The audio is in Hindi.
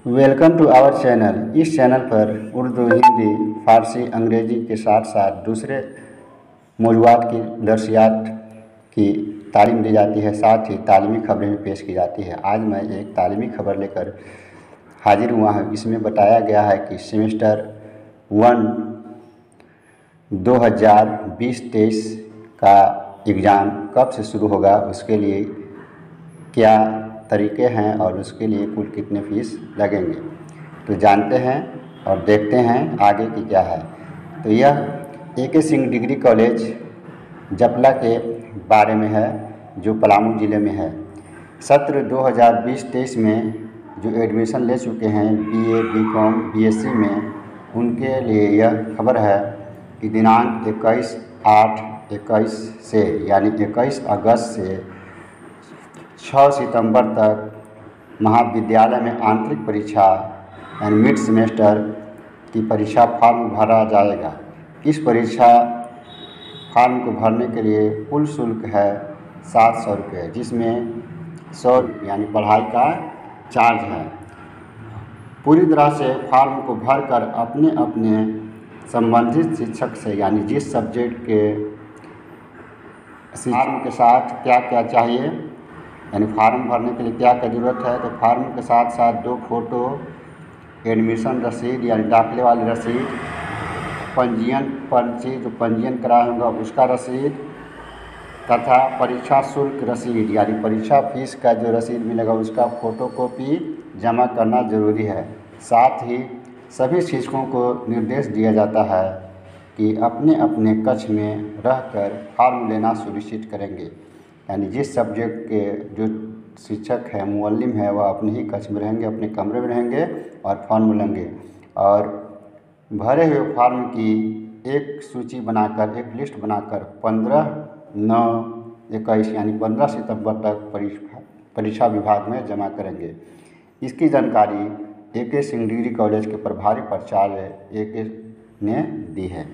Welcome to our channel. इस चैनल पर उर्दू, हिंदी, फारसी, अंग्रेजी के साथ साथ दूसरे मौज़ूआत की दर्सियात की तालीम दी जाती है, साथ ही तालीमी खबरें भी पेश की जाती है। आज मैं एक तालीमी खबर लेकर हाजिर हुआ हूँ। इसमें बताया गया है कि सेमेस्टर 1 2020-23 का एग्ज़ाम कब से शुरू होगा, उसके लिए क्या तरीके हैं और उसके लिए कुल कितने फ़ीस लगेंगे, तो जानते हैं और देखते हैं आगे की क्या है। तो यह AK सिंह डिग्री कॉलेज जपला के बारे में है, जो पलामू ज़िले में है। सत्र 2020-23 में जो एडमिशन ले चुके हैं BA, BCom, BSc में, उनके लिए यह खबर है कि दिनांक 21/8/21 से यानी 21 अगस्त से 6 सितंबर तक महाविद्यालय में आंतरिक परीक्षा यानी मिड सेमेस्टर की परीक्षा फॉर्म भरा जाएगा। इस परीक्षा फॉर्म को भरने के लिए कुल शुल्क है 700 रुपये, जिसमें 100 यानी पढ़ाई का चार्ज है। पूरी तरह से फॉर्म को भरकर अपने अपने संबंधित शिक्षक से यानी जिस सब्जेक्ट के फॉर्म के साथ क्या क्या चाहिए, यानी फार्म भरने के लिए क्या क्या ज़रूरत है, तो फार्म के साथ साथ 2 फ़ोटो, एडमिशन रसीद यानी दाखिले वाली रसीद, पंजीयन पर्ची जो पंजीयन कराया होगा उसका रसीद, तथा परीक्षा शुल्क रसीद यानी परीक्षा फ़ीस का जो रसीद मिलेगा उसका फ़ोटोकॉपी जमा करना ज़रूरी है। साथ ही सभी शिक्षकों को निर्देश दिया जाता है कि अपने अपने कक्ष में रहकर फॉर्म लेना सुनिश्चित करेंगे, यानी जिस सब्जेक्ट के जो शिक्षक है, मुअल्लिम है, वह अपने ही कक्ष में रहेंगे, अपने कमरे में रहेंगे और फॉर्म लेंगे। और भरे हुए फॉर्म की एक सूची बनाकर, एक लिस्ट बनाकर 15/9/21 यानी 15 सितंबर तक परीक्षा विभाग में जमा करेंगे। इसकी जानकारी AK सिंह डिग्री कॉलेज के प्रभारी प्राचार्य AK ने दी है।